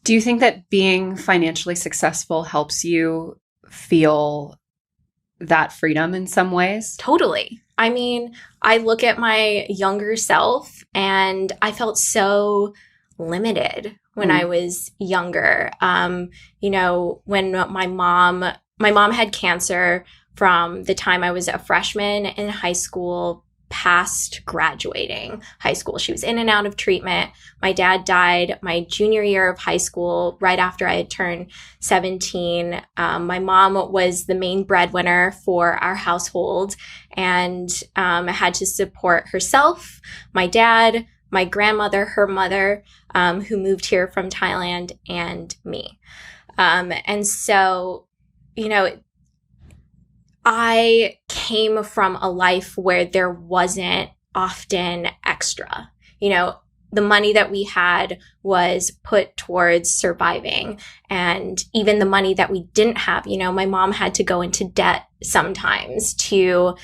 Do you think that being financially successful helps you feel that freedom in some ways? Totally. I mean, I look at my younger self and I felt so limited when I was younger. When my mom had cancer from the time I was a freshman in high school past graduating high school. She was in and out of treatment. My dad died my junior year of high school, right after I had turned 17. My mom was the main breadwinner for our household and had to support herself, my dad, my grandmother, her mother, who moved here from Thailand, and me. And so, I came from a life where there wasn't often extra. The money that we had was put towards surviving. And even the money that we didn't have, my mom had to go into debt sometimes to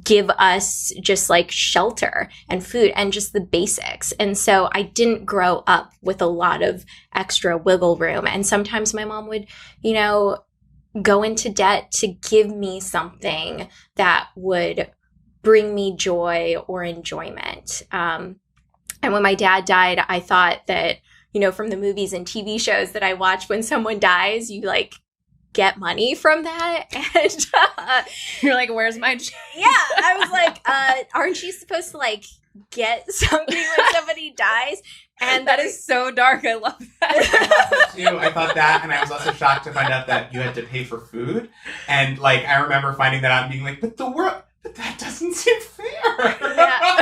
give us just like shelter and food and just the basics. And so I didn't grow up with a lot of extra wiggle room. And sometimes my mom would, go into debt to give me something that would bring me joy or enjoyment. And when my dad died, I thought that, from the movies and TV shows that I watch, when someone dies, you like get money from that. And you're like, where's my yeah, I was like, aren't you supposed to like get something when somebody dies? And that is so dark. I love that. I thought that, and I was also shocked to find out that you had to pay for food. And like, I remember finding that out and being like, but that doesn't seem fair. Yeah.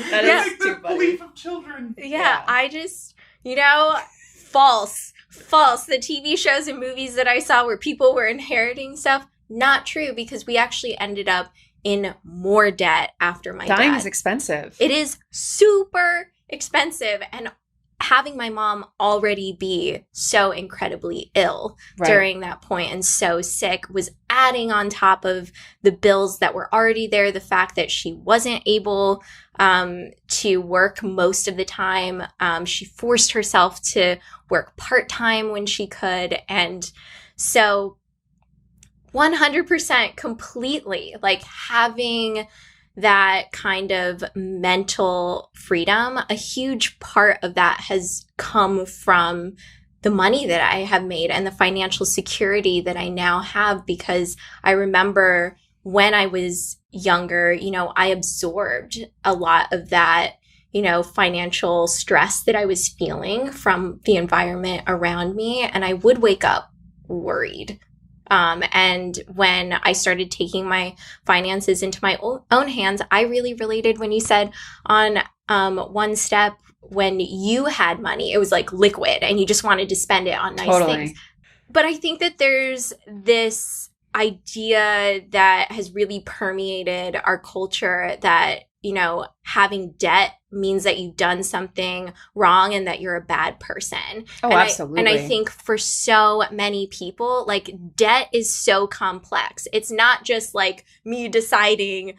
That is like too the funny. belief of children. Yeah, I just, false. The TV shows and movies that I saw where people were inheriting stuff, not true, because we actually ended up in more debt after my dad. Dying is expensive. It is super expensive. And having my mom already be so incredibly ill during that point and so sick was adding on top of the bills that were already there. The fact that she wasn't able to work most of the time. She forced herself to work part-time when she could. And so 100% completely, like having that kind of mental freedom, a huge part of that has come from the money that I have made and the financial security that I now have, because I remember when I was younger, I absorbed a lot of that, financial stress that I was feeling from the environment around me. And I would wake up worried. And when I started taking my finances into my own hands, I really related when you said on one step, when you had money, it was like liquid and you just wanted to spend it on nice things. But I think that there's this idea that has really permeated our culture that, having debt means that you've done something wrong and that you're a bad person. Oh, absolutely. And I think for so many people, like, debt is so complex. It's not just like me deciding,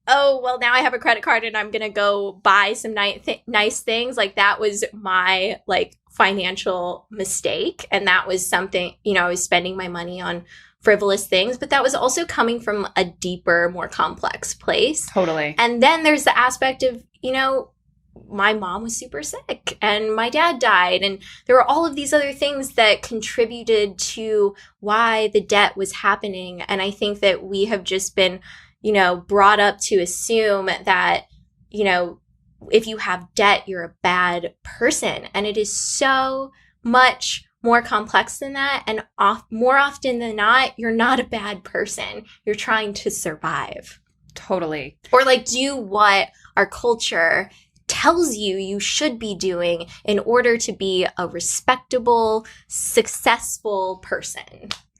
oh, well, now I have a credit card and I'm going to go buy some nice things. Like, that was my, like, financial mistake. And that was something, I was spending my money on frivolous things, but that was also coming from a deeper, more complex place. Totally. And then there's the aspect of, my mom was super sick and my dad died. And there were all of these other things that contributed to why the debt was happening. And I think that we have just been, brought up to assume that, if you have debt, you're a bad person. And it is so much more complex than that. And more often than not, you're not a bad person. You're trying to survive. Totally. Or like do what our culture tells you should be doing in order to be a respectable, successful person.